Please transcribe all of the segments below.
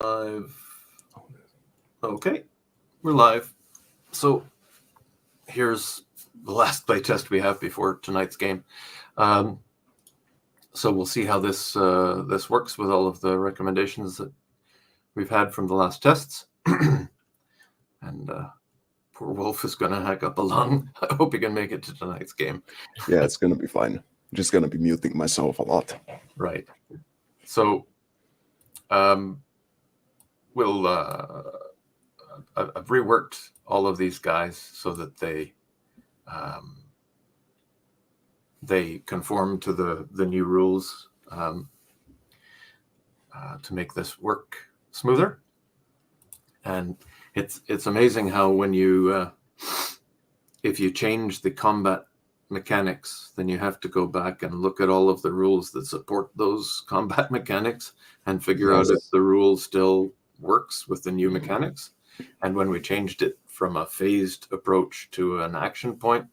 Live. Okay, we're live. So here's the last playtest we have before tonight's game. So we'll see how this works with all of the recommendations that we've had from the last tests. And poor Wolf is going to hack up a lung. I hope he can make it to tonight's game. Yeah, it's going to be fine. I'm just going to be muting myself a lot. Right. So we'll I've reworked all of these guys so that they conform to the new rules to make this work smoother. And it's amazing how when you if you change the combat mechanics, then you have to go back and look at all of the rules that support those combat mechanics and figure out if the rule still works with the new mechanics. And when we changed it from a phased approach to an action point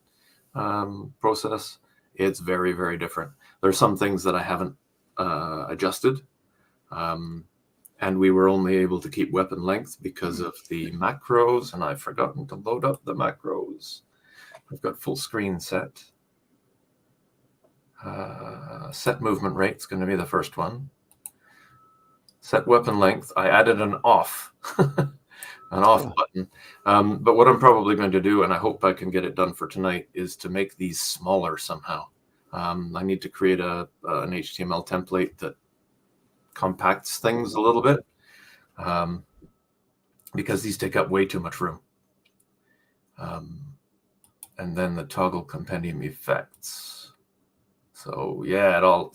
process, it's very, very different. There's some things that I haven't adjusted. And we were only able to keep weapon length because of the macros, and I've forgotten to load up the macros. I've got full screen set. Set movement rate is going to be the first one. Set weapon length. I added an off, an off button. But what I'm probably going to do, and I hope I can get it done for tonight, is to make these smaller somehow. I need to create an HTML template that compacts things a little bit because these take up way too much room. And then the toggle compendium effects. So yeah, that all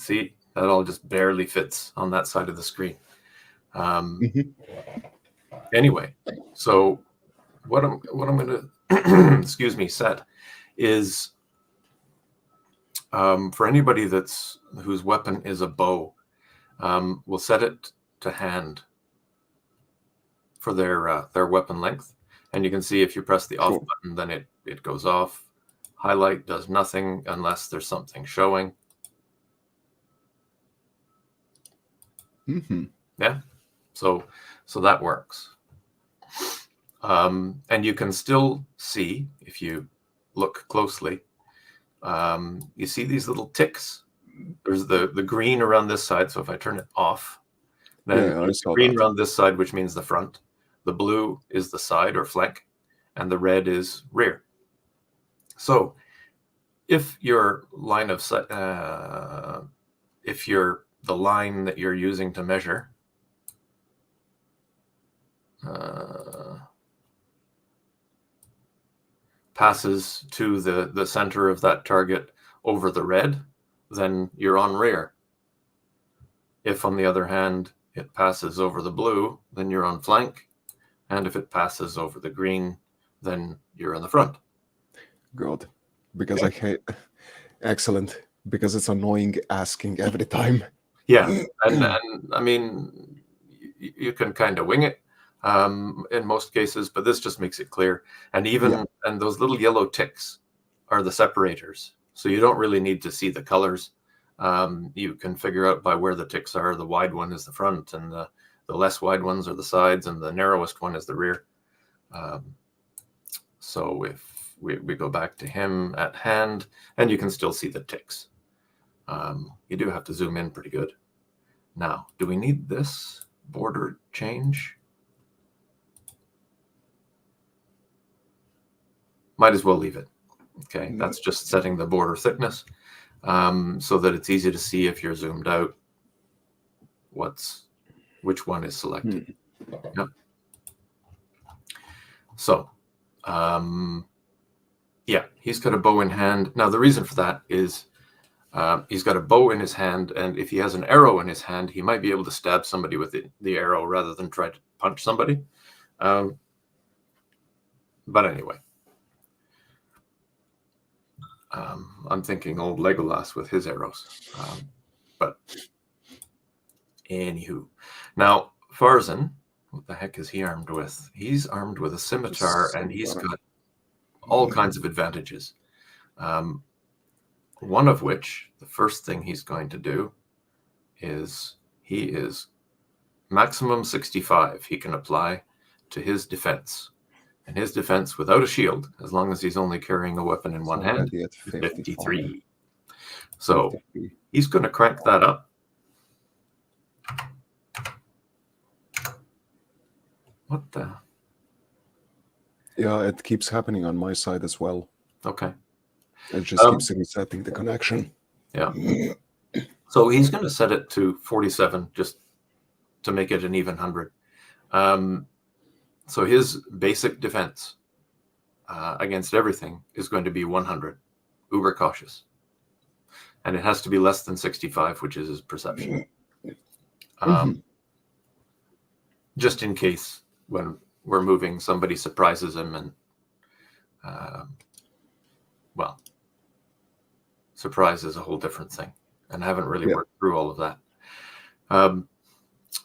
just barely fits on that side of the screen. Anyway, so what I'm going to excuse me set is for anybody whose weapon is a bow, we'll set it to hand for their weapon length, and you can see if you press the off button, then it goes off. Highlight does nothing unless there's something showing. Yeah, so that works. And you can still see, if you look closely, you see these little ticks. There's the green around this side. So if I turn it off, then the green around this side, which means the front. The blue is the side or flank, and the red is rear. So if your line of sight, the line that you're using to measure passes to the center of that target over the red, then you're on rear. If, on the other hand, it passes over the blue, then you're on flank. And if it passes over the green, then you're in the front. Good. Because I hate... Excellent. Because it's annoying asking every time. Yeah. And I mean, you can kind of wing it in most cases, but this just makes it clear. And and those little yellow ticks are the separators. So you don't really need to see the colors. You can figure out by where the ticks are. The wide one is the front, and the less wide ones are the sides, and the narrowest one is the rear. So if we go back to him at hand, and you can still see the ticks. You do have to zoom in pretty good. Now, do we need this border change? Might as well leave it. Okay, that's just setting the border thickness so that it's easy to see if you're zoomed out which one is selected. Yep. So, yeah, he's got a bow in hand. Now, the reason for that is he's got a bow in his hand, and if he has an arrow in his hand, he might be able to stab somebody with the arrow rather than try to punch somebody. But anyway. I'm thinking old Legolas with his arrows. But anywho. Now, Farzan, what the heck is he armed with? He's armed with a scimitar, and he's got all kinds of advantages. One of which, the first thing he's going to do is he is maximum 65 he can apply to his defense. And his defense without a shield, as long as he's only carrying a weapon in one hand, already at is 55. 53. So 53. he's going to crank that up. What the? Yeah, it keeps happening on my side as well. Okay. It just keeps resetting the connection. Yeah. So he's going to set it to 47 just to make it an even 100. So his basic defense against everything is going to be 100. Uber cautious. And it has to be less than 65, which is his perception. Just in case when we're moving, somebody surprises him and, well, surprise is a whole different thing. And I haven't really worked through all of that.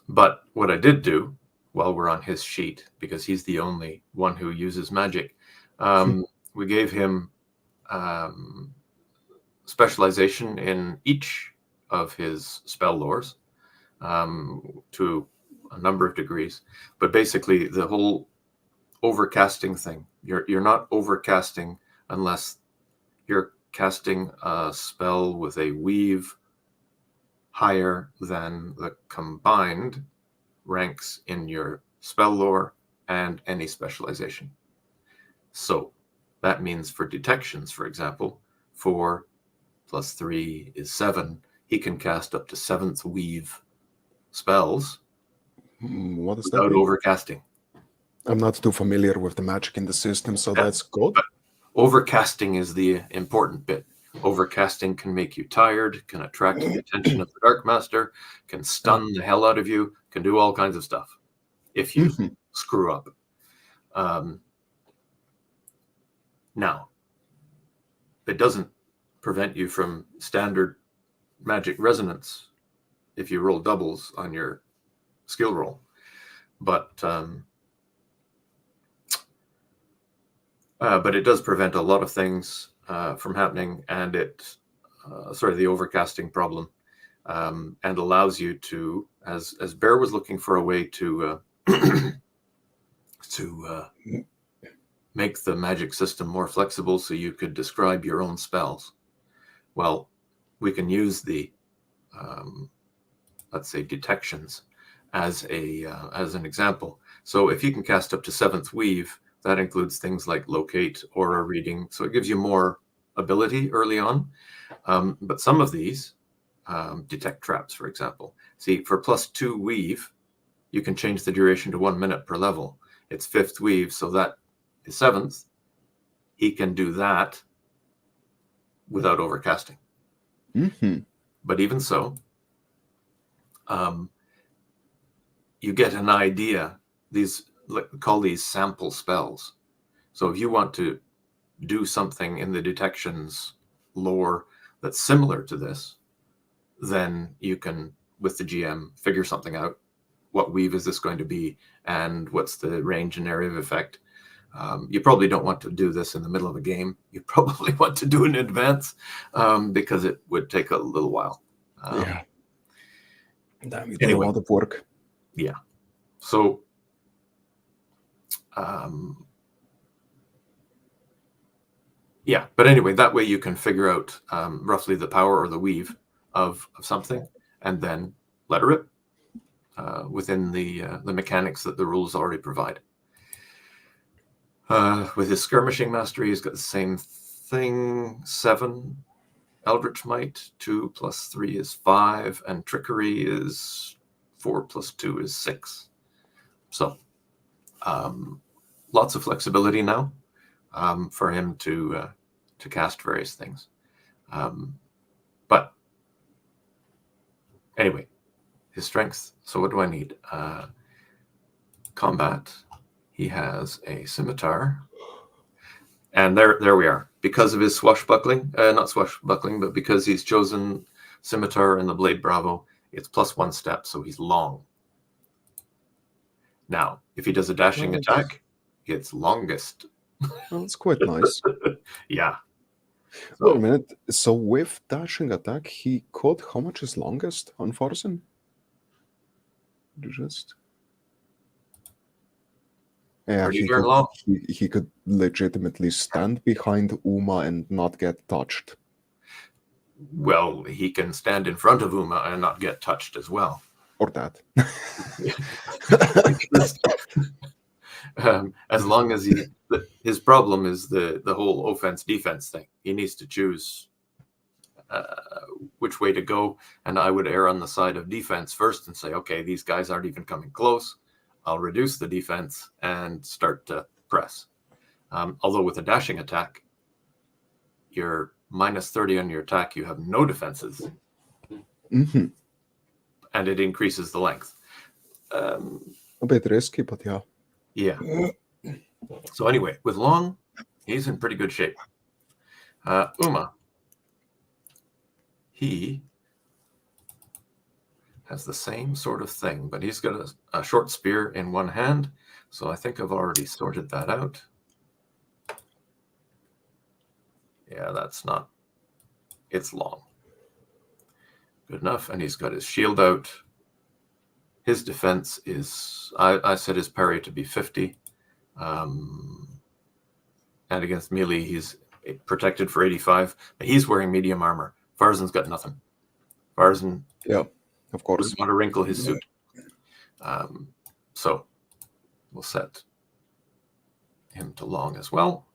But what I did do while we're on his sheet, because he's the only one who uses magic, we gave him specialization in each of his spell lores to a number of degrees. But basically, the whole overcasting thing, you're not overcasting unless you're casting a spell with a weave higher than the combined ranks in your spell lore and any specialization. So that means for detections, for example, 4 plus 3 is 7. He can cast up to 7th weave spells What does that without mean? overcasting. I'm not too familiar with the magic in the system, so that's good. But overcasting is the important bit. Overcasting can make you tired, can attract the attention of the Dark Master, can stun the hell out of you, can do all kinds of stuff if you screw up. Now, it doesn't prevent you from standard magic resonance if you roll doubles on your skill roll. But it does prevent a lot of things from happening, and the overcasting problem, and allows you to, as Bear was looking for a way to make the magic system more flexible so you could describe your own spells. Well, we can use the let's say detections as an example. So if you can cast up to 7th weave, that includes things like locate, aura reading. So it gives you more ability early on. But some of these, detect traps, for example. See, for +2 weave, you can change the duration to 1 minute per level. It's 5th weave, so that is 7th. He can do that without overcasting. But even so, you get an idea. Call these sample spells. So if you want to do something in the detections lore that's similar to this, then you can, with the GM, figure something out. What weave is this going to be, and what's the range and area of effect? You probably don't want to do this in the middle of a game. You probably want to do it in advance, because it would take a little while. Damn, you did a lot of work. Yeah. So but anyway, that way you can figure out roughly the power or the weave of something, and then let it rip within the mechanics that the rules already provide. With his skirmishing mastery, he's got the same thing: 7 Eldritch Might, 2 plus 3 is 5, and trickery is 4 plus 2 is 6. So lots of flexibility now for him to cast various things. But anyway, his strength. So what do I need? Combat. He has a scimitar. And there we are. Because of his swashbuckling, not swashbuckling, but because he's chosen scimitar and the Blade Bravo, it's +1 step, so he's long. Now, if he does a dashing attack, it's longest. Well, that's quite nice. Yeah. Wait a minute. So with dashing attack, he could, how much is longest on Forsen? Just yeah, Pretty darn long. he could legitimately stand behind Uma and not get touched. Well, he can stand in front of Uma and not get touched as well. Or that. As long as his problem is the whole offense defense thing. He needs to choose which way to go, and I would err on the side of defense first and say, okay, these guys aren't even coming close. I'll reduce the defense and start to press. Although with a dashing attack, you're minus 30 on your attack, you have no defenses, Mm-hmm. and it increases the length. A bit risky, but yeah. Yeah. So anyway, with Long, he's in pretty good shape. Uma, he has the same sort of thing, but he's got a short spear in one hand. So I think I've already sorted that out. Yeah, that's not, it's long. Good enough. And he's got his shield out. His defense is, I set his parry to be 50. And against melee, he's protected for 85. But he's wearing medium armor. Farzan's got nothing. Farzan, yeah, of course, doesn't want to wrinkle his suit. So we'll set him to long as well.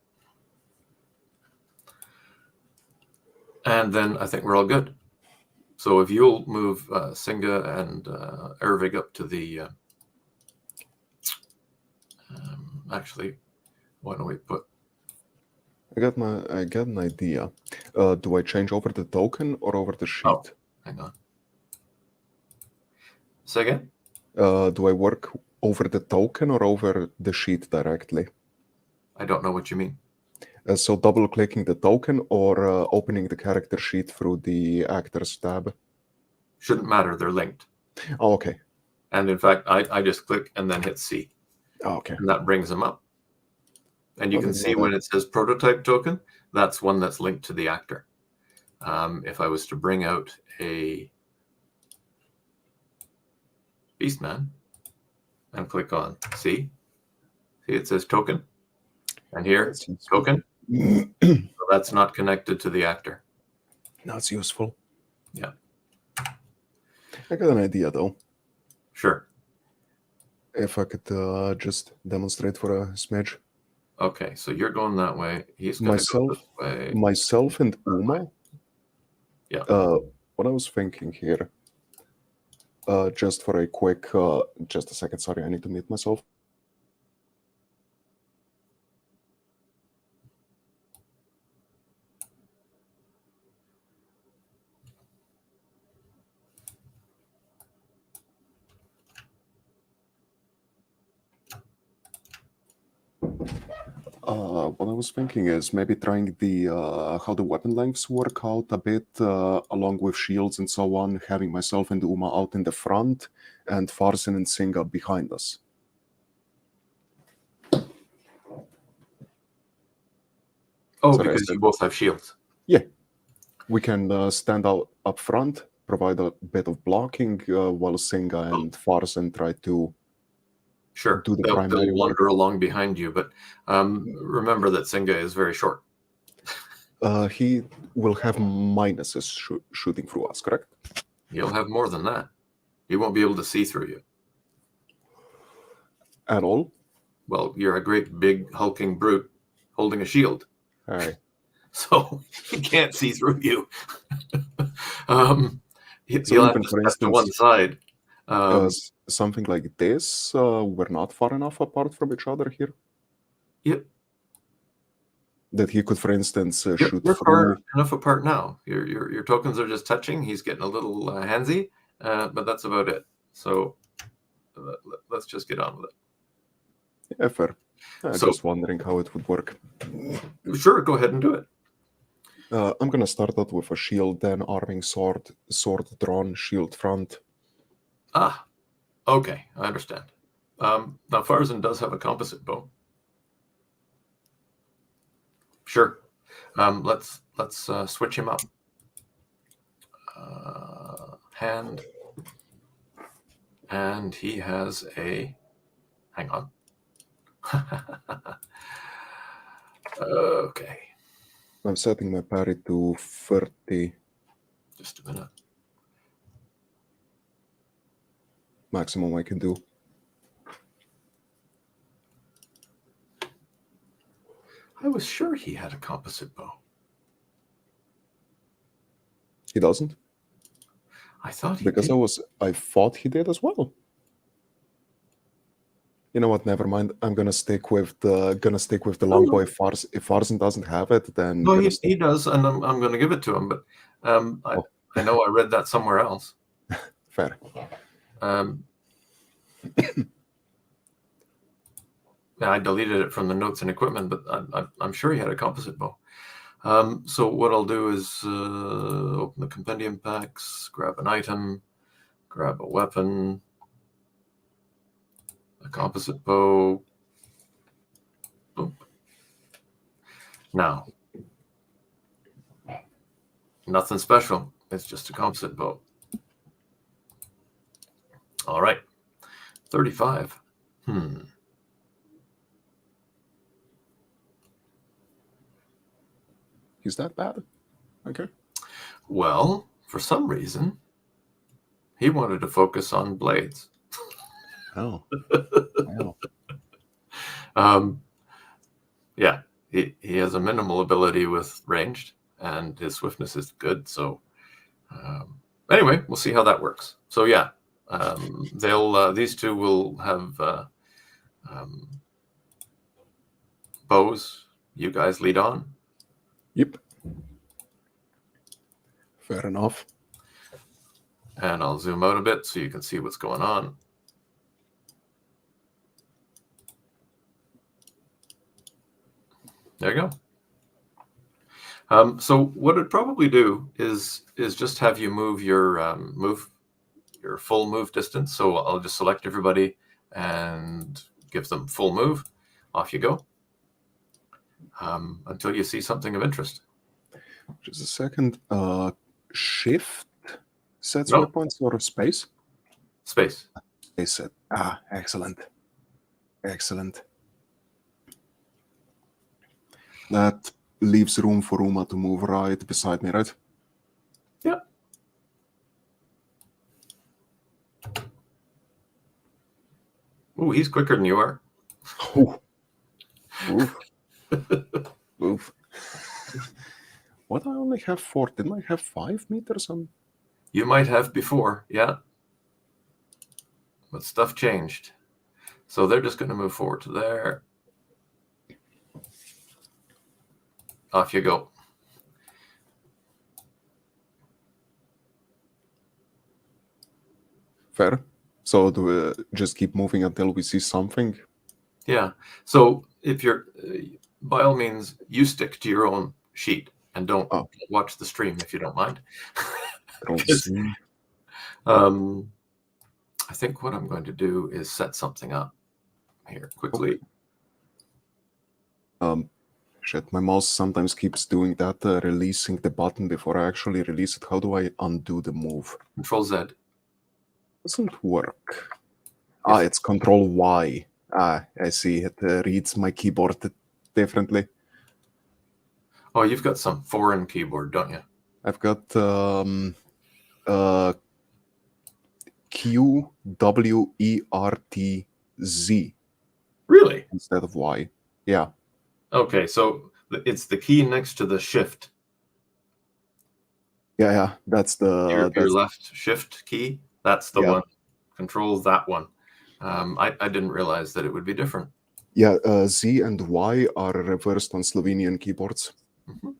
And then I think we're all good. So if you'll move Singa and Ervig up to the... actually, why don't we put... I got an idea. Do I change over the token or over the sheet? Oh, hang on. Say again? Do I work over the token or over the sheet directly? I don't know what you mean. So double-clicking the token or opening the character sheet through the Actors tab? Shouldn't matter. They're linked. Oh, okay. And in fact, I just click and then hit C. Oh, okay. And that brings them up. And you I can didn't see know when that. it says prototype token, that's one that's linked to the actor. If I was to bring out a Beastman and click on see it says token, and here That's useful. token. So that's not connected to the actor. That's useful. Yeah, I got an idea though. sure. If I could just demonstrate for a smidge. Okay, so you're going that way. He's going to go this way. Myself and Uma. Yeah. What I was thinking here. Just for a quick, just a second. Sorry, I need to mute myself. What I was thinking is maybe trying the how the weapon lengths work out a bit, along with shields and so on, having myself and Uma out in the front, and Farzan and Singa behind us. Oh, Sorry, I because said- you both have shields. Yeah, we can stand out up front, provide a bit of blocking, while Singa and Farzan try to Sure, do the they'll primary work. wander along behind you, but remember that Singa is very short. He will have minuses shooting through us, correct? He'll have more than that. He won't be able to see through you. At all? Well, you're a great big hulking brute holding a shield, Aye. so he can't see through you. So He'll have even, to for step to one instance, side. something like this, we're not far enough apart from each other here. Yep, That he could, for instance, you're shoot far through. enough apart now. Your tokens are just touching. He's getting a little handsy, but that's about it. So let's just get on with it. Yeah, fair. I'm So- just wondering how it would work. Sure, go ahead and do it. I'm gonna start out with a shield, then arming sword drawn, shield front. Ah, okay, I understand. Now Farzan does have a composite bow. Sure. Let's switch him up. Hand And he has a... Hang on. Okay. I'm setting my parry to 30. Just a minute. Maximum I can do. I was sure he had a composite bow. He doesn't? I thought he Because did. I thought he did as well. You know what? Never mind. I'm gonna stick with the longbow. If Farsen doesn't have it, then No, gonna he stick. does, and I'm going to give it to him. But Oh. I know I read that somewhere else. Fair. I deleted it from the notes and equipment, but I'm sure he had a composite bow. So what I'll do is open the compendium packs, grab an item, grab a weapon, a composite bow. Boom. Now, nothing special. It's just a composite bow. All right, 35. Is that bad? Okay. Well, for some reason, he wanted to focus on blades. Oh. Wow. Yeah, he has a minimal ability with ranged, and his swiftness is good. So anyway, we'll see how that works. So yeah, these two will have bows. You guys lead on. Yep. Fair enough. And I'll zoom out a bit so you can see what's going on. There you go. So what it'd probably do is just have you move your full move distance. So I'll just select everybody and give them full move. Off you go. Until you see something of interest. Just a second. Shift sets No. waypoints or space? Space. Space set. Excellent. Excellent. That leaves room for Uma to move right beside me, right? Yeah. Ooh, he's quicker than you are. Ooh. Oof. Oof. What, I only have 4? Didn't I have 5 meters on? You might have before, yeah. But stuff changed. So they're just going to move forward to there. Off you go. Fair. So do we just keep moving until we see something? Yeah. So if you're, by all means, you stick to your own sheet and don't watch the stream if you don't mind. I think what I'm going to do is set something up here quickly. Shit, my mouse sometimes keeps doing that, releasing the button before I actually release it. How do I undo the move? Control Z. Doesn't work. It's Control Y. I see. It reads my keyboard differently. Oh, you've got some foreign keyboard, don't you? I've got Q, W, E, R, T, Z. Really? Instead of Y. Yeah. Okay, so it's the key next to the shift. Yeah. That's the your left shift key. That's the one. Control that one. I didn't realize that it would be different. Yeah, Z and Y are reversed on Slovenian keyboards. Mm-hmm.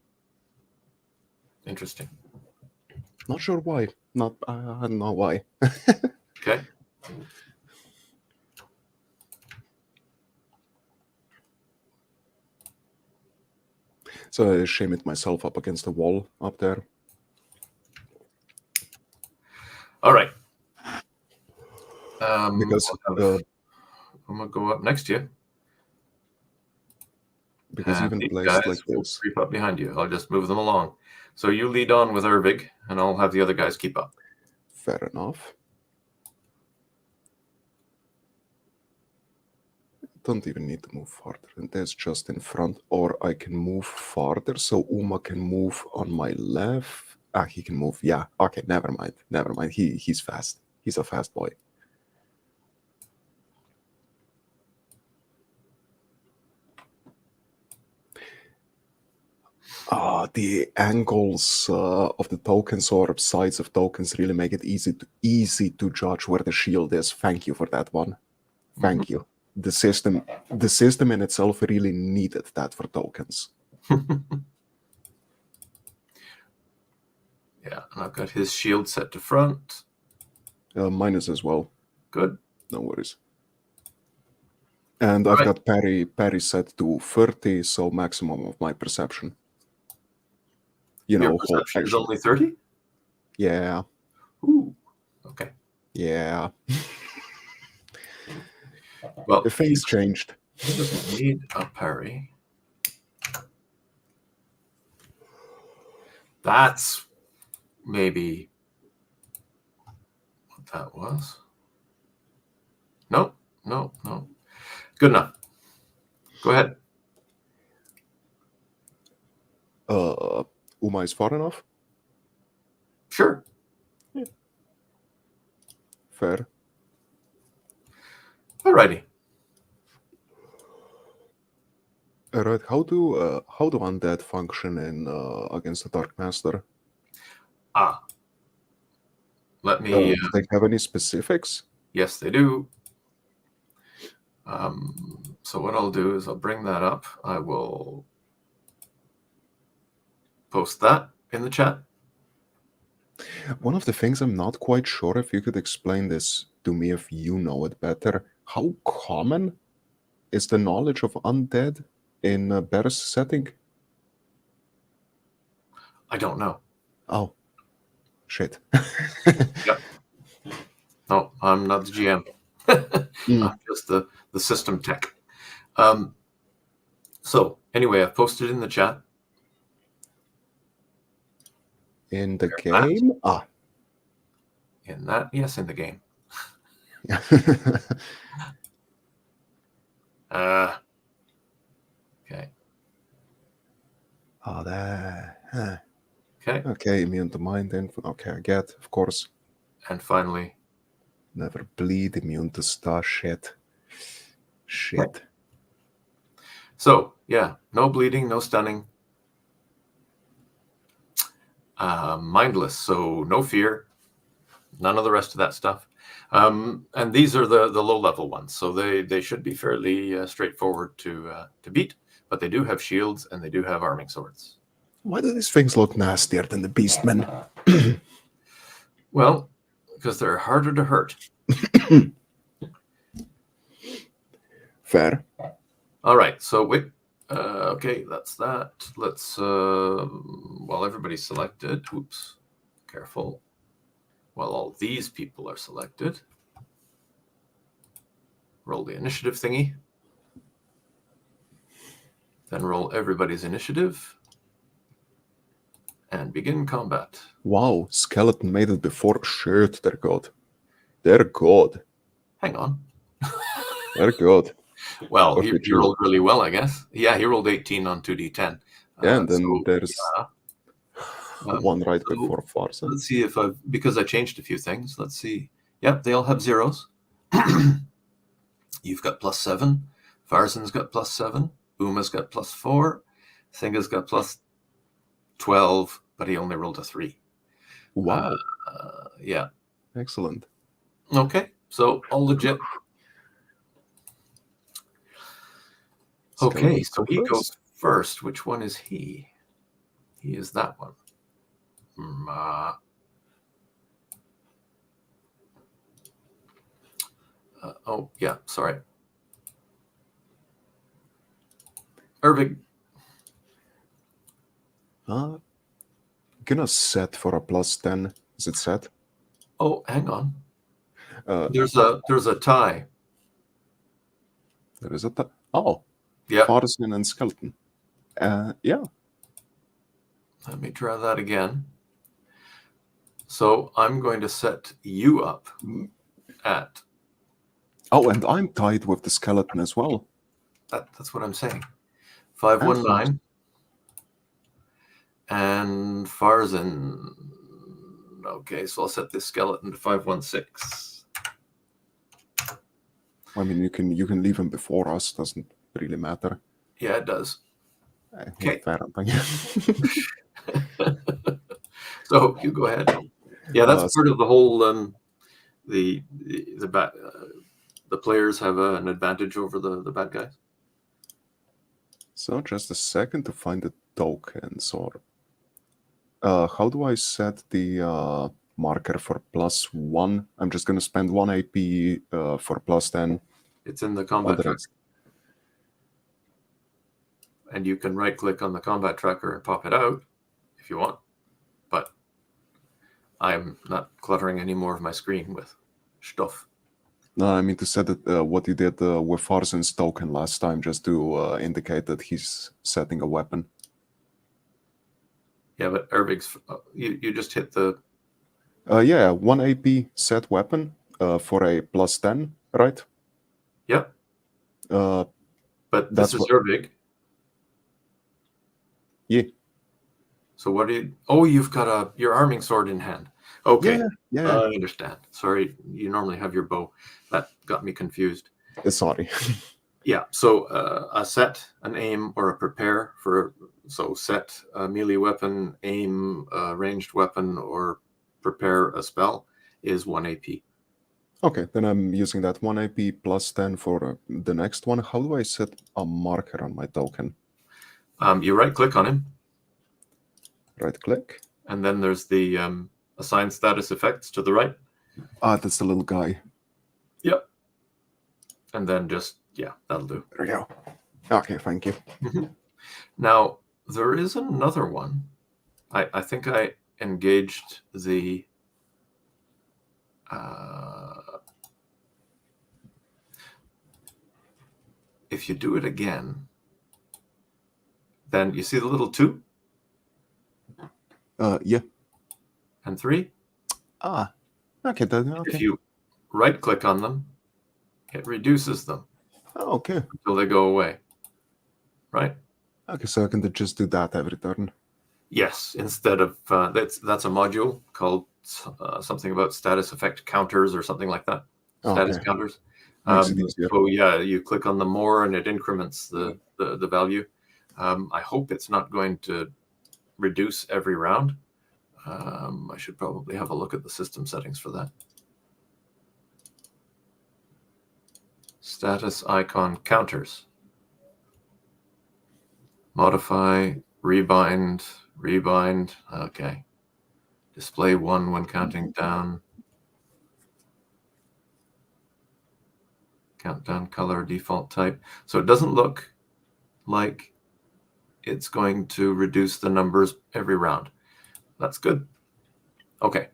Interesting. Not sure why. I don't know why. Okay. So I shame it myself up against the wall up there. All right. Because I'm gonna go up next to you. Because even these placed guys like will this. creep up behind you. I'll just move them along. So you lead on with Ervig, and I'll have the other guys keep up. Fair enough. don't even need to move farther. And there's just in front, or I can move farther so Uma can move on my left. He can move. Yeah. Okay. Never mind. Never mind. He's fast. He's a fast boy. The angles of the tokens or sides of tokens really make it easy to judge where the shield is. Thank you for that one. Thank you. The system in itself really needed that for tokens. Yeah, and I've got his shield set to front. Mine is as well. Good. No worries. And I've got parry set to 30, so maximum of my perception. Your perception is only 30? Yeah. Ooh. Okay. Yeah. Well, the face changed. He doesn't need a parry. That's maybe what that was. No. Good enough. Go ahead. Uma is far enough? Sure. Yeah. Fair. Alrighty. Alright, how do undead function in against the Dark Master? Let me. Do they have any specifics? Yes, they do. So what I'll do is I'll bring that up. I will post that in the chat. One of the things I'm not quite sure, if you could explain this to me if you know it better, how common is the knowledge of undead in a Bear's setting? I don't know. Oh, shit. Yep. No, I'm not the GM. I'm just the system tech. So anyway, I've posted in the chat. In the game? In that? Yes, in the game. Okay. Okay. Okay, immune to mind info. Okay, I get, of course. And finally, never bleed, immune to star. Shit. So yeah, no bleeding, no stunning. Mindless, so no fear, none of the rest of that stuff. And these are the low level ones, so they should be fairly straightforward to beat. But they do have shields and they do have arming swords. Why do these things look nastier than the Beastmen? Well, because they're harder to hurt. Fair. All right, so wait. Okay, that's that. Let's, while everybody's selected, oops, careful. While all these people are selected, roll the initiative thingy. Then roll everybody's initiative. And begin combat. Wow, Skeleton made it before. Shit, they're good. They're good. Hang on. They're good. Well, he rolled really well, I guess. Yeah, he rolled 18 on 2d10. Yeah, and then there's one right before Farson. Let's see if because I changed a few things. Let's see. Yep, they all have zeros. You've got +7. Farzan's got +7. Uma's got +4. Singa's got +12, but he only rolled a 3. Wow. Yeah. Excellent. Okay, so all legit. Okay, so he goes first. Which one is he? He is that one. Oh, yeah, sorry. Ervig. Gonna set for a +10. Is it set? Oh, hang on. There's a tie. There is a tie. Oh. Yeah. Farson and Skeleton. Yeah. Let me try that again. So I'm going to set you up at. Oh, and I'm tied with the Skeleton as well. That's what I'm saying. 519 and Farzin. Okay, so I'll set this skeleton to 516. I mean, you can leave him before us. Doesn't really matter. Yeah, it does. Okay. Fair, I think. So you go ahead. Yeah, that's part of the whole. The players have an advantage over the bad guys. So just a second to find the tokens. Or how do I set the marker for +1? I'm just gonna spend 1 AP for +10. It's in the combat tracker. And you can right-click on the combat tracker and pop it out if you want. But I'm not cluttering any more of my screen with stuff. No, I mean to set it what you did with Farzin's token last time, just to indicate that he's setting a weapon. Yeah, but Ervig's, you just hit the... Yeah, 1 AP set weapon for a +10, right? Yep. But this is Ervig. Yeah. So what do you... Oh, you've got your arming sword in hand. Okay. Yeah. I understand. Sorry, you normally have your bow. That got me confused. Sorry. Yeah, so a set, an aim, or a prepare for... So set a melee weapon, aim a ranged weapon, or prepare a spell is 1 AP. Okay, then I'm using that 1 AP +10 for the next one. How do I set a marker on my token? You right-click on him. Right-click. And then there's the assign status effects to the right. Ah, that's the little guy. Yep. And then just, yeah, that'll do. There we go. Okay, thank you. Now, there is another one. I think I engaged the... if you do it again, then you see the little 2? Yeah. And 3? Ah, okay. If you right-click on them, it reduces them. Oh, okay. Until they go away. Right? Okay, so I can just do that every turn. Yes, instead of... that's a module called something about status effect counters or something like that. Status counters. So yeah, you click on the more and it increments the value. I hope it's not going to reduce every round. I should probably have a look at the system settings for that. Status icon counters. Modify, rebind. Okay. Display 1 when counting down. Countdown color, default type. So it doesn't look like it's going to reduce the numbers every round. That's good. Okay.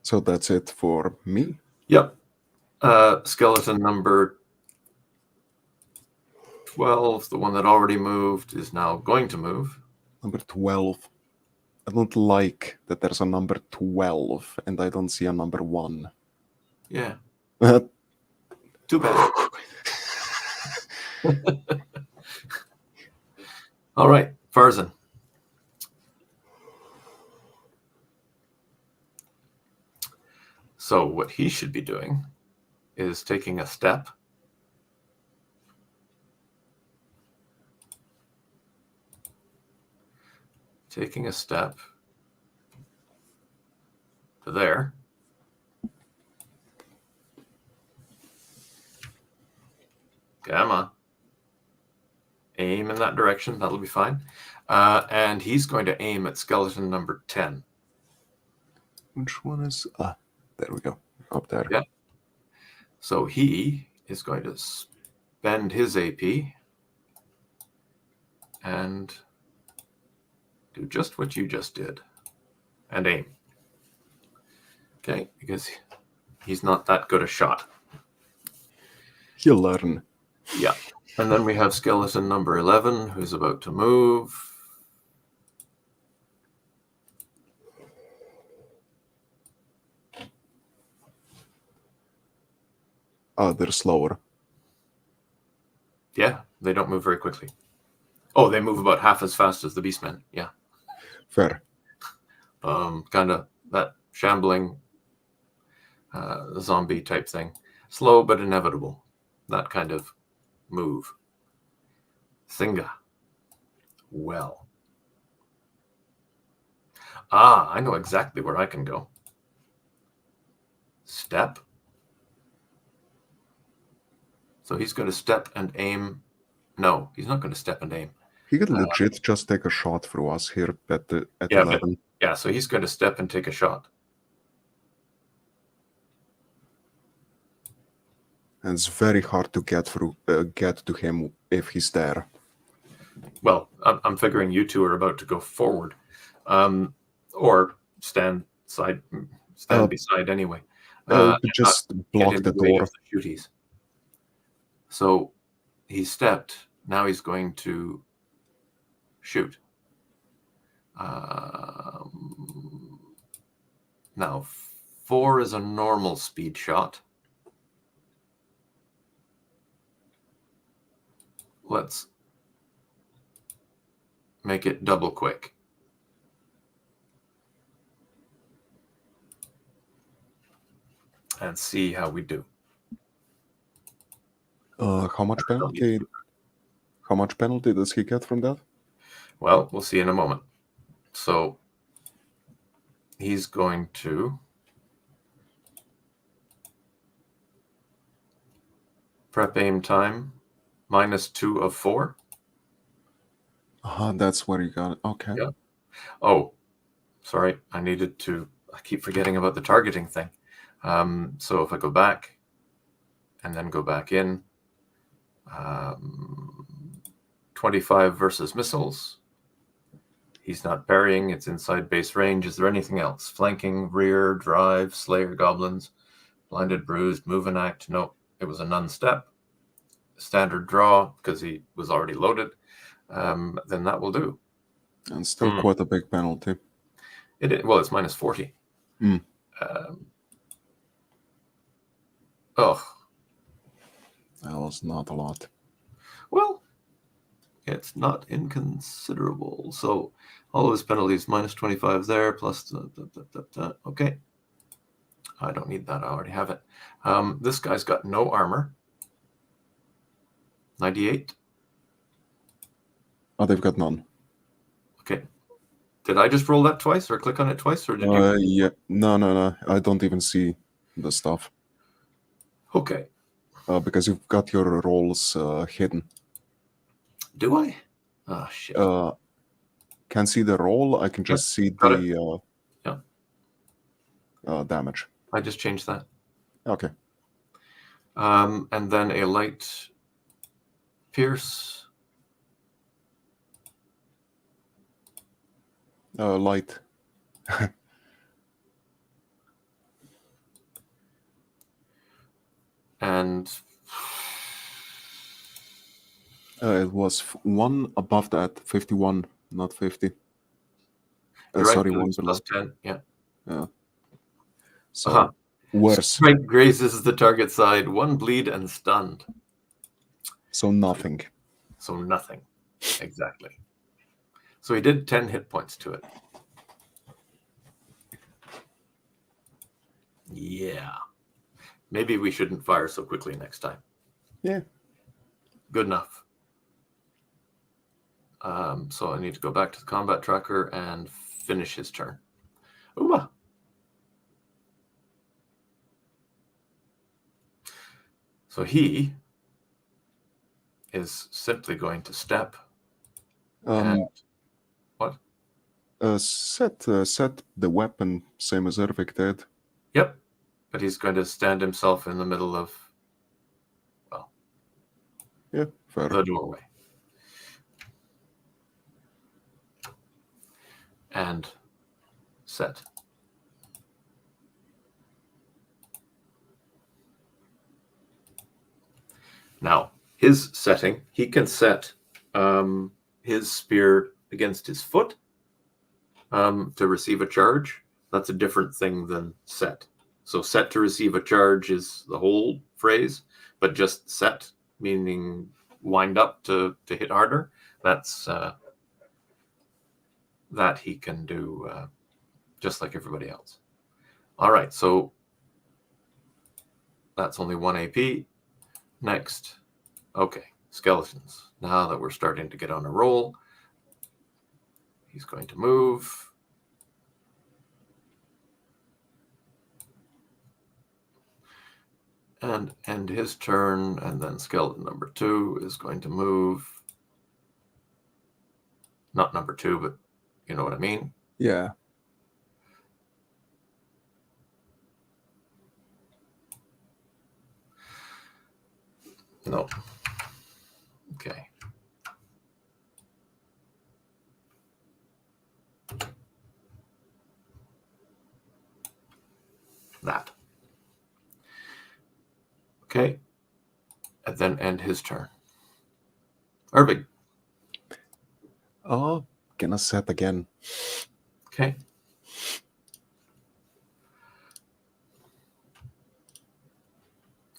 So that's it for me? Yep. Skeleton number 12, the one that already moved, is now going to move. Number 12. I don't like that there's a number 12 and I don't see a number 1. Yeah. Too bad. All right, Farzin. So what he should be doing is taking a step. Taking a step to there. Come on. Aim in that direction. That'll be fine. And he's going to aim at skeleton number 10. Which one is... Ah, there we go. Up there. Yeah. So he is going to spend his AP and do just what you just did and aim. Okay, because he's not that good a shot. He'll learn. Yeah. And then we have skeleton number 11, who's about to move. Ah, they're slower. Yeah, they don't move very quickly. Oh, they move about half as fast as the beastmen. Yeah. Fair. Kind of that shambling zombie type thing. Slow but inevitable. That kind of move. Singa. Well. I know exactly where I can go. Step. So he's going to step and aim. No, he's not going to step and aim. He could legit just take a shot through us here at Yeah, 11. Yeah, so he's going to step and take a shot. And it's very hard to get to him if he's there. Well, I'm figuring you two are about to go forward, or stand beside anyway. Just block the door. Shooties. So he stepped. Now he's going to shoot. Now 4 is a normal speed shot. Let's make it double quick. And see how we do. How much penalty? How much penalty does he get from that? Well, we'll see in a moment. So he's going to prep aim time -2 of 4. That's where you got it. Okay. Yeah. Oh, sorry. I keep forgetting about the targeting thing. So if I go back and then go back in, 25 versus missiles. He's not parrying. It's inside base range. Is there anything else? Flanking, rear, drive, slayer goblins, blinded, bruised, move and act. No, it was a non-step. Standard draw because he was already loaded. Then that will do. And still quite a big penalty. Well, it's -40. That was not a lot. Well, it's not inconsiderable. So all of his penalties -25 there, plus okay. I don't need that. I already have it. This guy's got no armor. 98. Oh, they've got none. Okay. Did I just roll that twice or click on it twice? Or did you? Yeah. No. I don't even see the stuff. Okay. Because you've got your rolls hidden. Do I? Oh, shit. Can't see the roll. I can just see the damage. I just changed that. Okay. And then a light pierce. Light. And it was one above that, 51, not 50. Sorry, one below. +10. Yeah. So worse. Strike grazes the target side. 1 bleed and stunned. So nothing. So nothing. Exactly. So he did 10 hit points to it. Yeah. Maybe we shouldn't fire so quickly next time. Yeah. Good enough. So I need to go back to the combat tracker and finish his turn. Uma. So he is simply going to step. And what? Set the weapon, same as Ervik did. Yep. But he's going to stand himself in the middle of, fair. the doorway. And set. Now, his setting, he can set his spear against his foot to receive a charge. That's a different thing than set. So set to receive a charge is the whole phrase, but just set, meaning wind up to hit harder, that's that he can do just like everybody else. All right, so that's only 1 AP. Next, okay, skeletons. Now that we're starting to get on a roll, he's going to move. And end his turn, and then skeleton number 2 is going to move. Not number 2, but you know what I mean? Yeah. No. Okay. That. Okay. And then end his turn. Urbig. Gonna set again. Okay.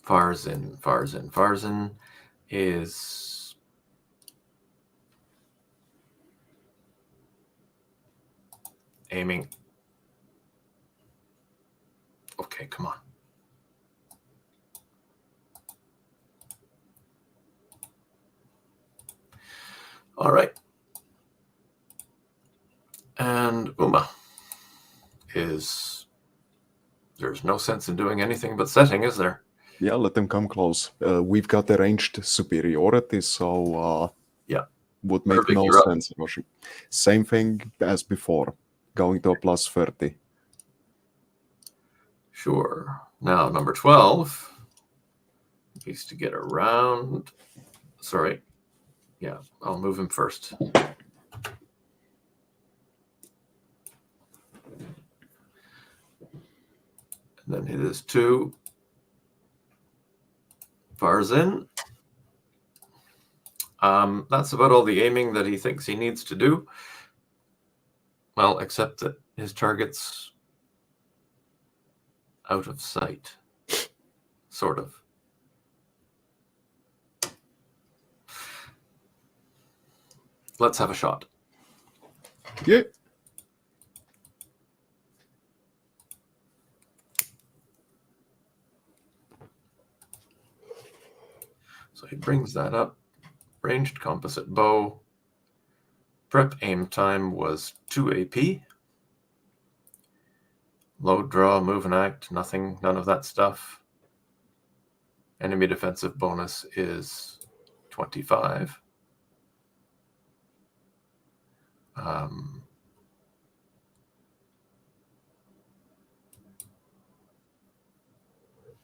Farzin is aiming. Okay, come on. All right. And Uma is, there's no sense in doing anything but setting, is there? Yeah, let them come close. We've got the ranged superiority, so yeah, would make Urbig, no you're up. sense rushing. Same thing as before, going to a plus 30. Sure. Now, number 12 needs to get around. Sorry. Yeah, I'll move him first. And then hit his 2. Farzin. That's about all the aiming that he thinks he needs to do. Well, except that his target's out of sight. Sort of. Let's have a shot. Yeah. So he brings that up. Ranged composite bow. Prep aim time was 2 AP. Load, draw, move, and act. Nothing, none of that stuff. Enemy defensive bonus is 25.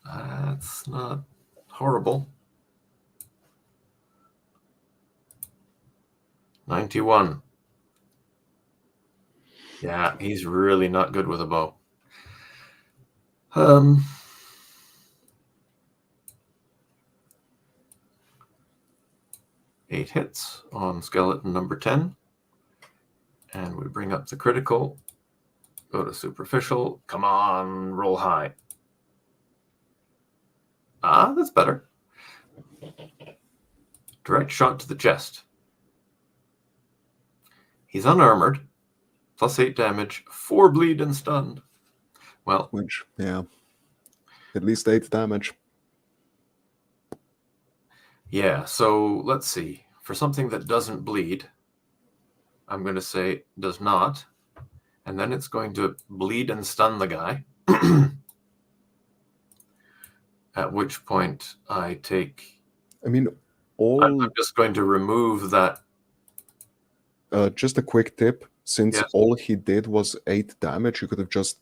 That's not horrible. 91. Yeah, he's really not good with a bow. 8 hits on skeleton number 10. And we bring up the critical. Go to superficial. Come on, roll high. Ah, that's better. Direct shot to the chest. He's unarmored. Plus 8 damage. 4 bleed and stunned. Well, which, yeah, at least 8 damage. Yeah, so let's see. For something that doesn't bleed, I'm going to say does not. And then it's going to bleed and stun the guy. At which point I take... I mean, I'm just going to remove that. Just a quick tip. Since Yes. all he did was 8 damage, you could have just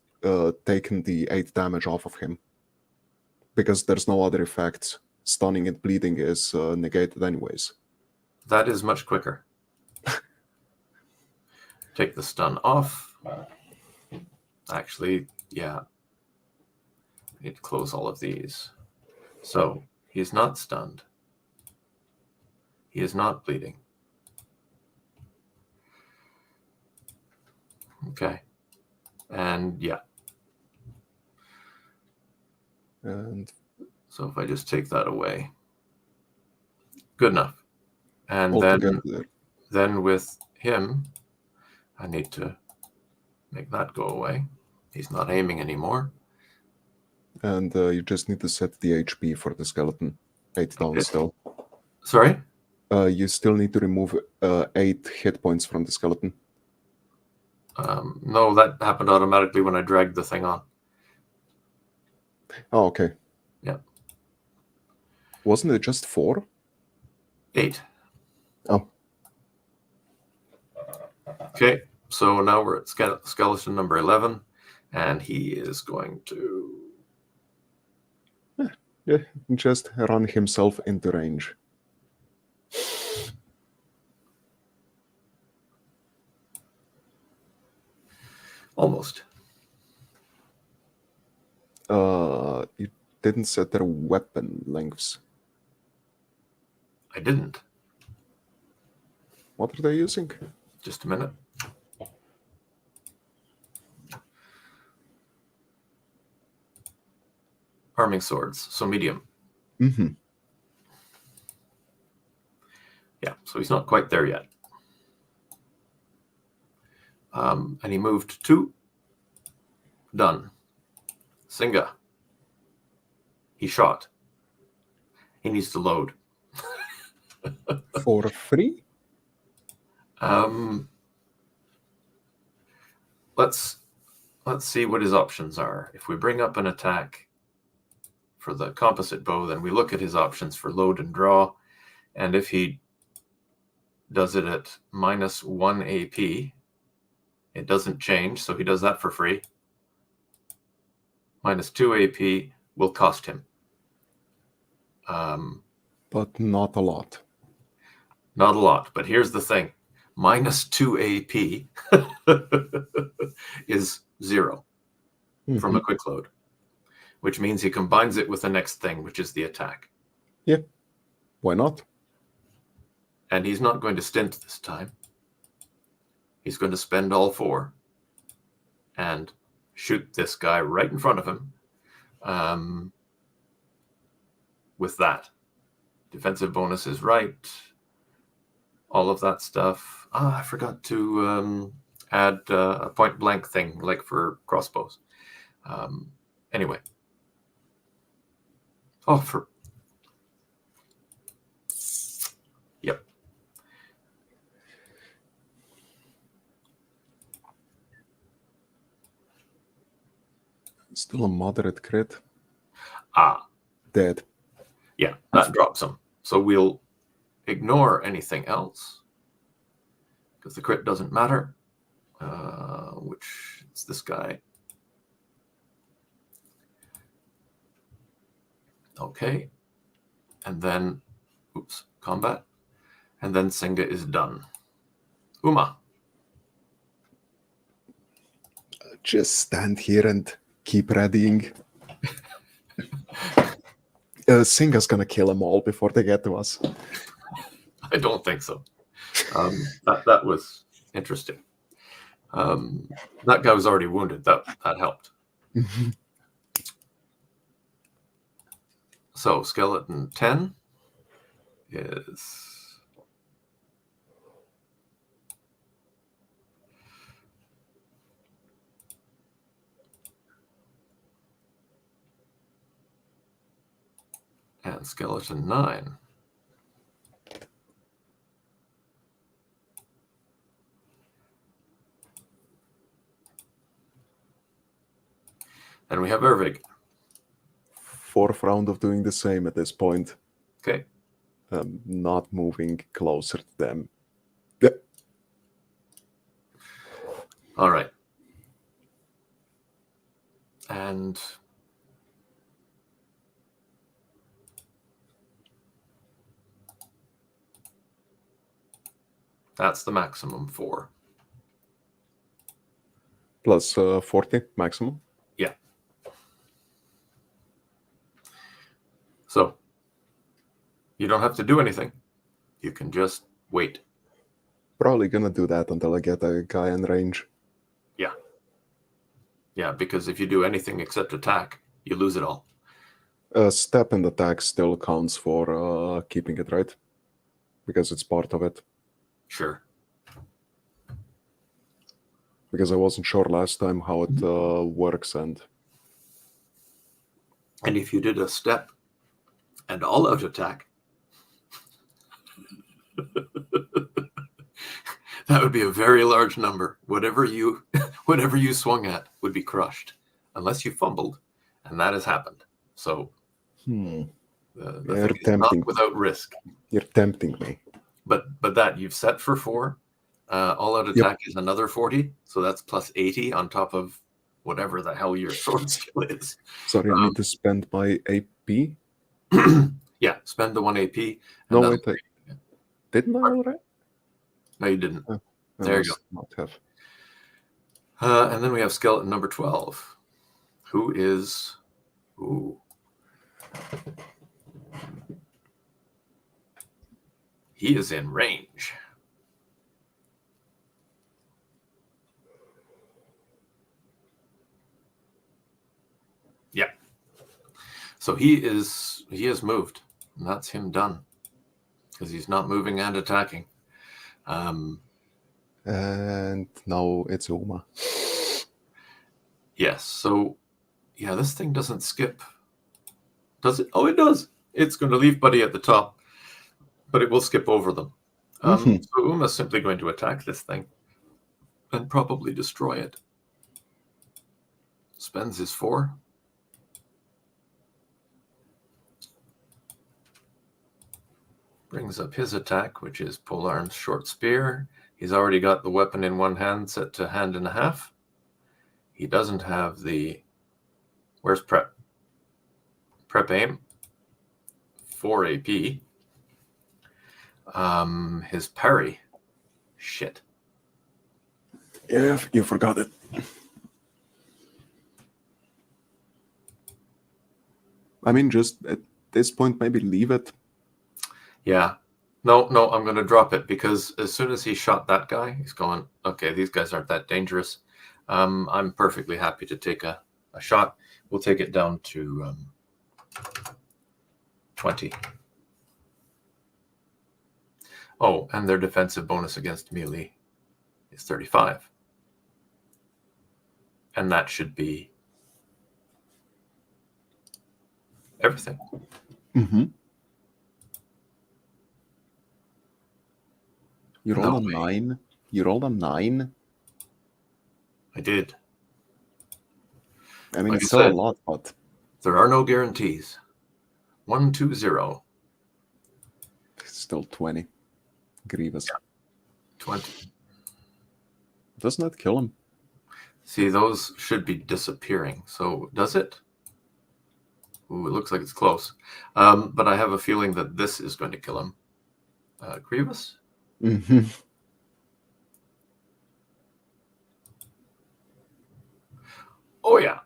taken the 8 damage off of him. Because there's no other effects. Stunning and bleeding is negated anyways. That is much quicker. Take the stun off. Actually, yeah. I need to close all of these. So he's not stunned. He is not bleeding. Okay. And yeah. And so if I just take that away. Good enough. And Altogether. then with him, I need to make that go away. He's not aiming anymore. And you just need to set the HP for the skeleton. 8 down still. Sorry? You still need to remove 8 hit points from the skeleton. No, that happened automatically when I dragged the thing on. Oh, okay. Yeah. Wasn't it just 4? 8. Oh. Okay, so now we're at skeleton number 11, and he is going to... Yeah, just run himself into range. Almost. You didn't set their weapon lengths. I didn't. What are they using? Just a minute. Arming swords, so medium. Mm-hmm. Yeah, so he's not quite there yet. And he moved 2. Done. Singa. He shot. He needs to load. For free? Let's see what his options are. If we bring up an attack for the composite bow, then we look at his options for load and draw. And if he does it at -1 AP, it doesn't change, so he does that for free. -2 AP will cost him. But not a lot. Not a lot, but here's the thing. -2 AP is 0 from a quick load, which means he combines it with the next thing, which is the attack. Yeah, why not? And he's not going to stint this time. He's going to spend all 4 and shoot this guy right in front of him with that. Defensive bonus is right. All of that stuff. I forgot to add a point blank thing like for crossbows. Anyway. Oh, Yep. Still a moderate crit. Yeah, Dead. that drops him. So we'll ignore anything else because the crit doesn't matter. Which is this guy. Okay. And then, combat. And then Singa is done. Uma. Just stand here and keep readying. Singa's gonna kill them all before they get to us. I don't think so. That was interesting. That guy was already wounded. That helped. So skeleton 10 is and skeleton 9 and we have Ervig. 4th round of doing the same at this point. Okay. Not moving closer to them. Yeah. All right. And that's the maximum 4. Plus 40 maximum. Yeah. So you don't have to do anything. You can just wait. Probably gonna do that until I get a guy in range. Yeah. Yeah, because if you do anything except attack, you lose it all. Step and attack still counts for keeping it, right? because it's part of it. Sure. Because I wasn't sure last time how it works, and if you did a step and all out attack, that would be a very large number. Whatever you swung at would be crushed, unless you fumbled, and that has happened. So the You're thing is tempting. not without risk. You're tempting me. But that you've set for 4. All out attack is another 40, so that's plus 80 on top of whatever the hell your sword skill is. Sorry, I need to spend my AP. Yeah, spend the 1 AP. No, wait, didn't I already? No, you didn't. I There you go. must not have. And then we have skeleton number 12, who is... Ooh. He is in range. Yeah. So he is moved. And that's him done. Because he's not moving and attacking. And now it's Uma. Yes. So, yeah, this thing doesn't skip. Does it? Oh, it does. It's going to leave Buddy at the top, but it will skip over them. So Uma's simply going to attack this thing and probably destroy it. Spends his 4. Brings up his attack, which is polearm's short spear. He's already got the weapon in one hand set to hand and a half. He doesn't have the... Where's prep? Prep aim. 4 AP. His parry. Shit. Yeah, you forgot it. I mean, just at this point, maybe leave it. Yeah. No, I'm going to drop it because as soon as he shot that guy, he's going, okay, these guys aren't that dangerous. I'm perfectly happy to take a shot. We'll take it down to 20. Oh, and their defensive bonus against melee is 35. And that should be everything. Mm-hmm. You rolled No a way. 9. You rolled a 9. I did. I mean, Like it's I still a said, lot, but there are no guarantees. 1, 2, 0. it's still 20. Grievous. 20. Doesn't that kill him? See, those should be disappearing. So does it? Ooh, it looks like it's close. But I have a feeling that this is going to kill him. Grievous? Mm-hmm. Oh, yeah.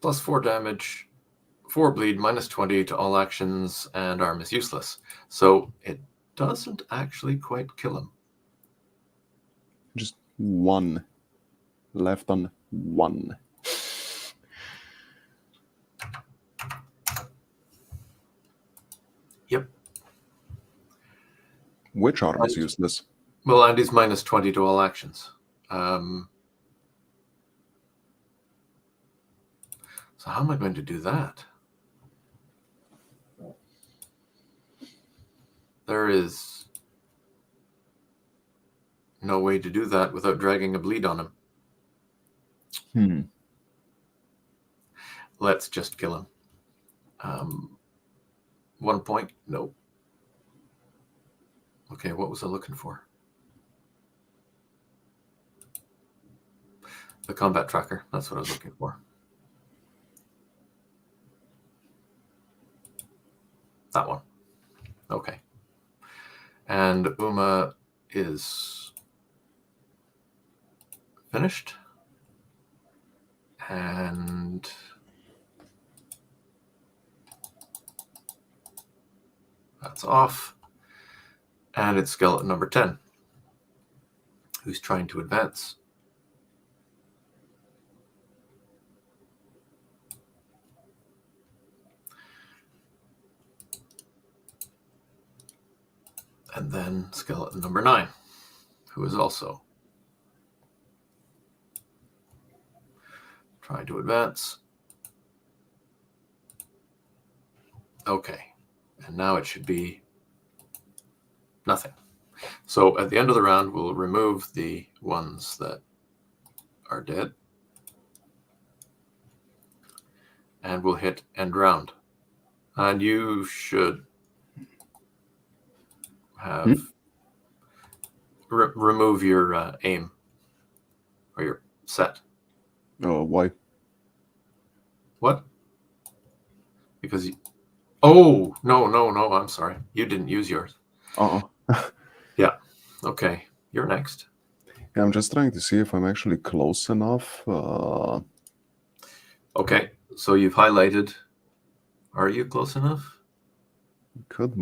Plus 4 damage, 4 bleed, minus 20 to all actions, and arm is useless. So it doesn't actually quite kill him. Just 1. Left on 1. Yep. Which arm is useless? Well, and he's minus 20 to all actions. So how am I going to do that? There is no way to do that without dragging a bleed on him. Let's just kill him. 1 point? No. Okay, what was I looking for? The combat tracker. That's what I was looking for. That one. Okay. And Uma is finished. And that's off. And it's skeleton number 10, who's trying to advance. And then skeleton number 9, who is also trying to advance. Okay. And now it should be nothing. So at the end of the round, we'll remove the ones that are dead. And we'll hit end round. And you should have remove your aim or your set. Why? What? Because oh, no, I'm sorry. You didn't use yours. Yeah. Okay. You're next. Yeah, I'm just trying to see if I'm actually close enough. Okay. So you've highlighted. Are you close enough? Could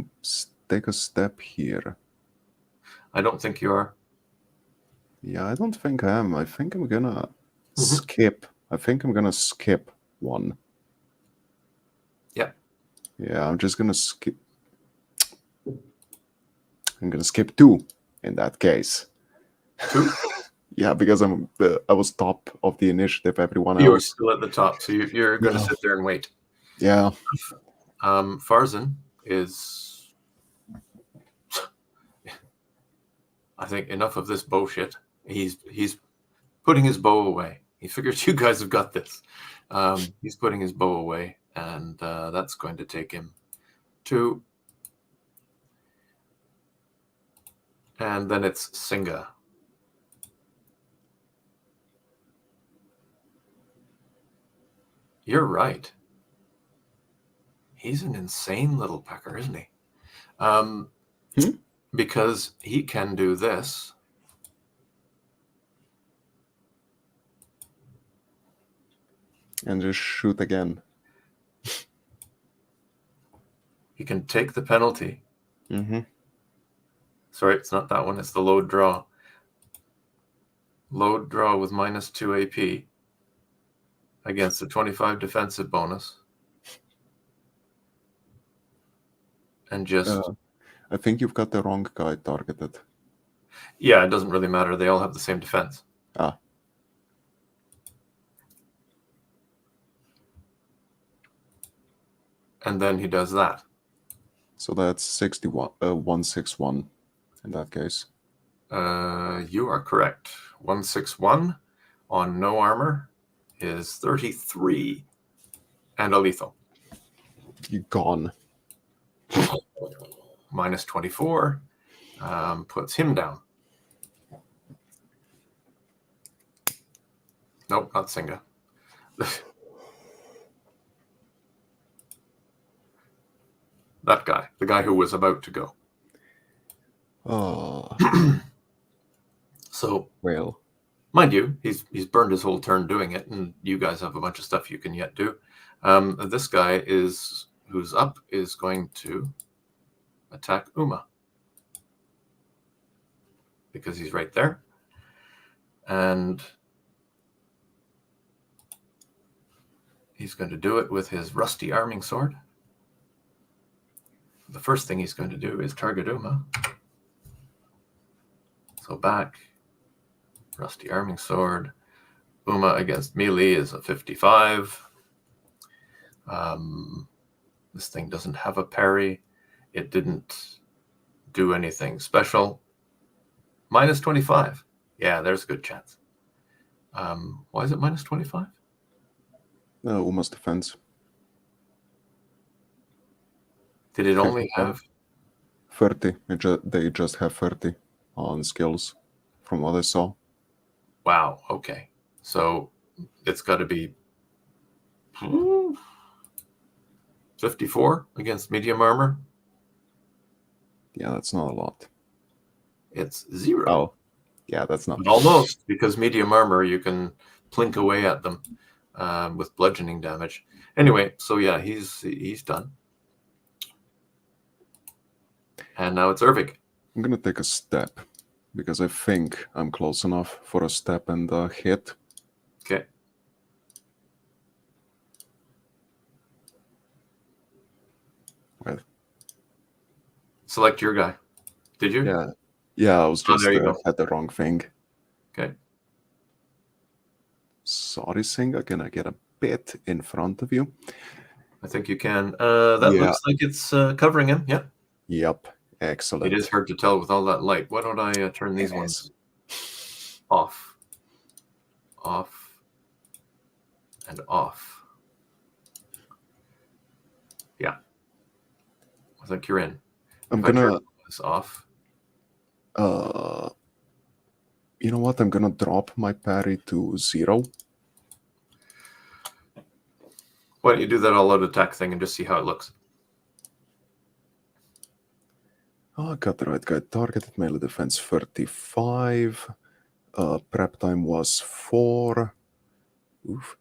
take a step here. I don't think you are. Yeah, I don't think I am. I think I'm gonna skip. I think I'm gonna skip one. Yeah. Yeah, I'm just gonna skip. I'm gonna skip 2 in that case. 2? Yeah, because I was top of the initiative. Everyone You're else. still at the top, so you're going to sit there and wait. Yeah. Farzan is. I think enough of this bullshit. He's putting his bow away. He figures you guys have got this. He's putting his bow away, and that's going to take him 2. And then it's Singa. You're right. He's an insane little pecker, isn't he? Because he can do this. And just shoot again. He can take the penalty. Sorry, it's not that one. It's the load draw. Load draw with -2 AP against a 25 defensive bonus. And just... I think you've got the wrong guy targeted. Yeah, it doesn't really matter. They all have the same defense. And then he does that. So that's 161 in that case. You are correct. 161 on no armor is 33 and a lethal. You're gone. -24 puts him down. Nope, not Singa. That guy, the guy who was about to go. So, well, mind you, he's burned his whole turn doing it, and you guys have a bunch of stuff you can yet do. This guy who's up is going to attack Uma because he's right there, and he's going to do it with his rusty arming sword. The first thing he's going to do is target Uma. So back, rusty arming sword. Uma against melee is a 55. This thing doesn't have a parry. It didn't do anything special. -25. Yeah, there's a good chance. Why is it -25? Uma's defense. Did it only have 30? They just have 30 on skills, from what I saw. Wow. Okay. So it's got to be 54 against medium armor. Yeah, that's not a lot. It's 0. Oh, yeah, that's not. But almost, because medium armor, you can plink away at them with bludgeoning damage. Anyway, so yeah, he's done. And now it's Ervig. I'm gonna take a step because I think I'm close enough for a step and a hit. Okay. Well, select your guy. Did you? Yeah. Yeah, I was Oh, just there you go. had the wrong thing. Okay. Sorry, Singa. Can I get a bit in front of you? I think you can. That Yeah. looks like it's covering him. Yeah. Yep. It Excellent. is hard to tell with all that light. Why don't I turn these It ones is. off? Off and off. Yeah. I think you're in. I'm If I turn gonna this off. you know what? I'm gonna drop my parry to 0. Why don't you do that all-out attack thing and just see how it looks? Oh, I got the right guy. Targeted melee defense 35. Prep time was 4. Oof.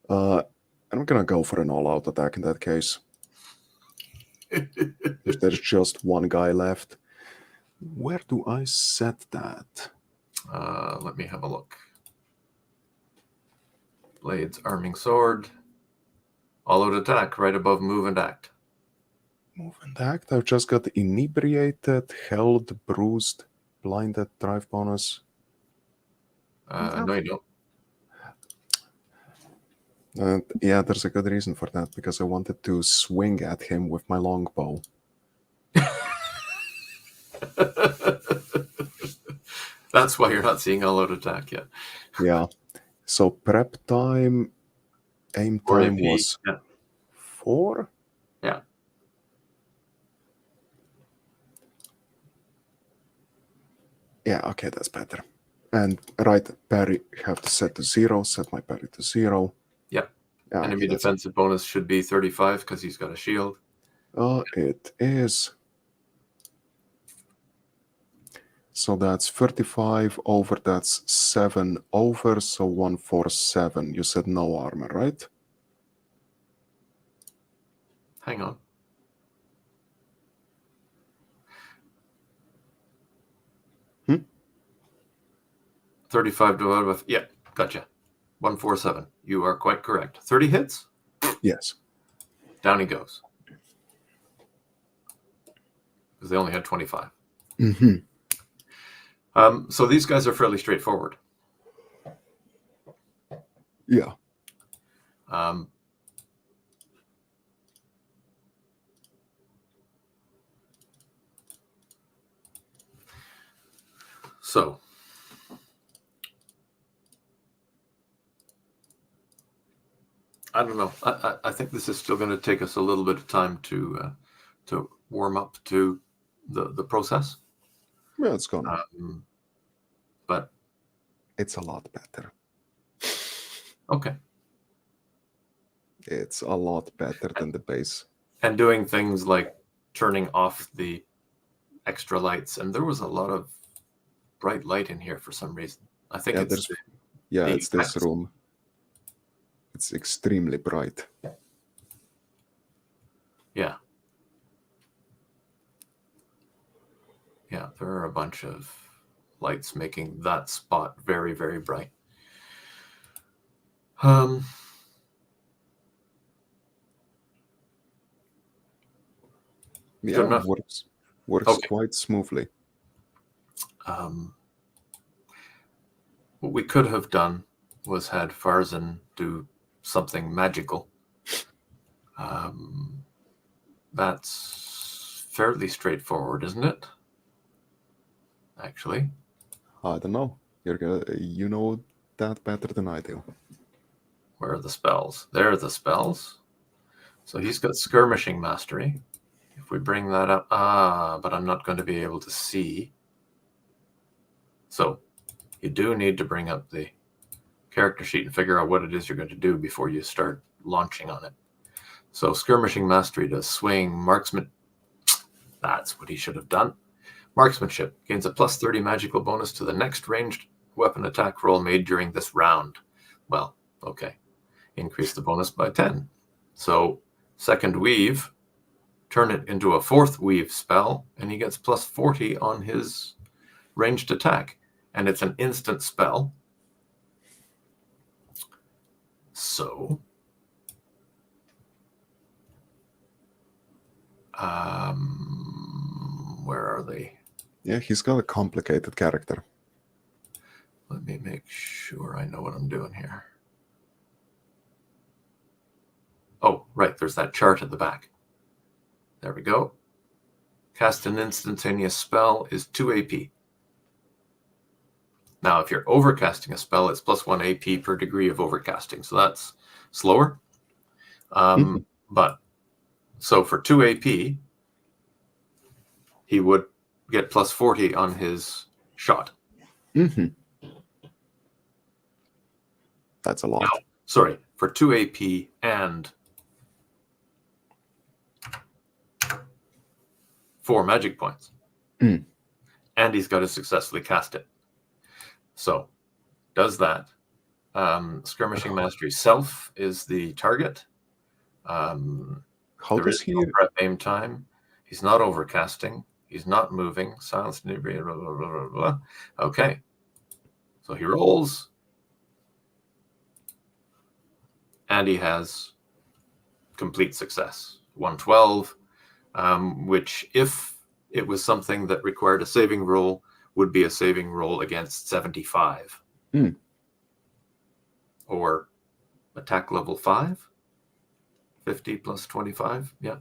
I'm gonna go for an all-out attack in that case. If there's just one guy left. Where do I set that? Let me have a look. Blades, arming sword. All-out attack right above move and act. Move and act. I've just got inebriated, held, bruised, blinded, drive bonus. No, you don't. Yeah, there's a good reason for that, because I wanted to swing at him with my longbow. That's why you're not seeing all-out attack yet. Yeah. So prep time, aim 4 time AP, was yeah. 4? Yeah. Yeah, okay, that's better. And right, parry have to set to 0, set my parry to 0. Yep. Yeah, Enemy okay, defensive bonus should be 35 because he's got a shield. it is. So that's 35 over, that's 7 over, so 147. You said no armor, right? Hang on. Hmm? 35 divided by... Yeah, gotcha. 147. You are quite correct. 30 hits? Yes. Down he goes. Because they only had 25. Mm-hmm. So these guys are fairly straightforward. Yeah. So I don't know. I think this is still going to take us a little bit of time to warm up to the process. Yeah, it's gonna. But It's a lot better. okay. It's a lot better than the base. And doing things like turning off the extra lights, and there was a lot of bright light in here for some reason. I think it's it's this room. It's extremely bright. Yeah. Yeah, there are a bunch of lights making that spot very, very bright. Yeah, good enough. works Okay. quite smoothly. What we could have done was had Farzan do something magical. That's fairly straightforward, isn't it? Actually. I don't know. You know that better than I do. Where are the spells? There are the spells. So he's got skirmishing mastery. If we bring that up, but I'm not going to be able to see. So you do need to bring up the character sheet and figure out what it is you're going to do before you start launching on it. So skirmishing mastery does swing, marksman. That's what he should have done. Marksmanship gains a plus 30 magical bonus to the next ranged weapon attack roll made during this round. Well, okay. Increase the bonus by 10. So second weave, turn it into a fourth weave spell, and he gets plus 40 on his ranged attack. And it's an instant spell. So where are they? Yeah, he's got a complicated character. Let me make sure I know what I'm doing here. Oh, right, there's that chart at the back. There we go. Cast an instantaneous spell is 2 AP. Now, if you're overcasting a spell, it's +1 AP per degree of overcasting. So that's slower. But so for 2 AP, he would get +40 on his shot. That's a lot. No, sorry, for 2 AP and 4 magic points. And he's got to successfully cast it. So does that. Skirmishing Mastery Self is the target. How There does is he? no prep aim time. He's not overcasting. He's not moving. Silence. Blah, blah, blah, blah, blah. Okay. So he rolls. And he has complete success. 112, which if it was something that required a saving roll, would be a saving roll against 75. Or attack level 5. 50 plus 25. Yeah.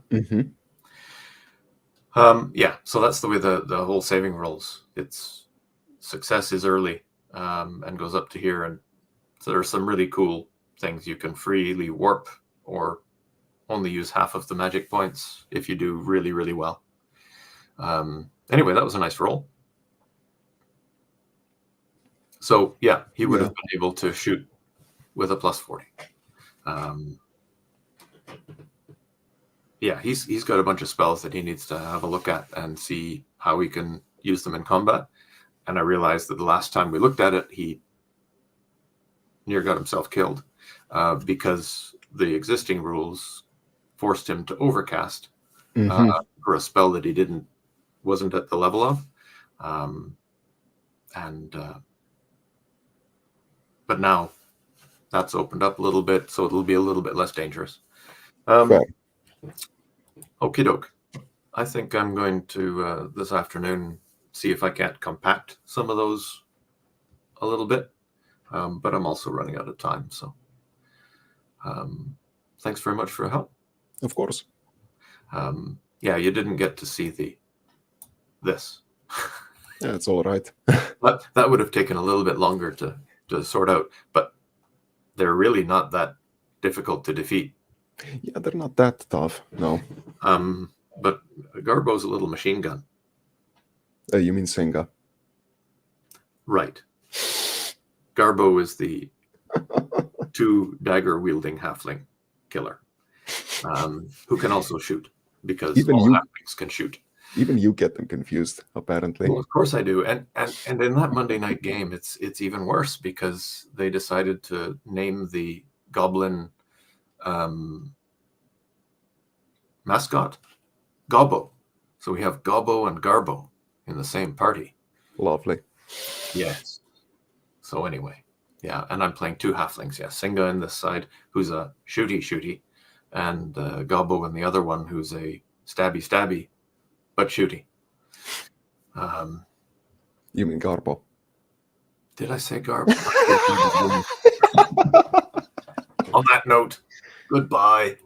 Yeah, so that's the way the whole saving rolls. It's success is early and goes up to here. And so there are some really cool things. You can freely warp or only use half of the magic points if you do really, really well. Anyway, that was a nice roll. So yeah, he would have been able to shoot with a +40. Yeah, he's got a bunch of spells that he needs to have a look at and see how he can use them in combat. And I realized that the last time we looked at it, he near got himself killed because the existing rules forced him to overcast for a spell that he wasn't at the level of. But now that's opened up a little bit, so it'll be a little bit less dangerous. Okie doke. I think I'm going to this afternoon see if I can't compact some of those a little bit, but I'm also running out of time. So thanks very much for your help. Of course. Yeah, you didn't get to see this. Yeah, it's all right. But that would have taken a little bit longer to sort out, but they're really not that difficult to defeat. Yeah, they're not that tough, no. But Garbo's a little machine gun. You mean Senga? Right. Garbo is the 2 dagger-wielding halfling killer who can also shoot, because Even all you- halflings can shoot. Even you get them confused, apparently. Well, of course I do. And in that Monday night game, it's even worse because they decided to name the goblin mascot Gobbo. So we have Gobbo and Garbo in the same party. Lovely. Yes. So anyway, yeah, and I'm playing 2 halflings. Yeah, Singa in this side, who's a shooty, and Gobbo in the other one, who's a stabby, but shooty. You mean Garbo? Did I say Garbo? On that note, goodbye.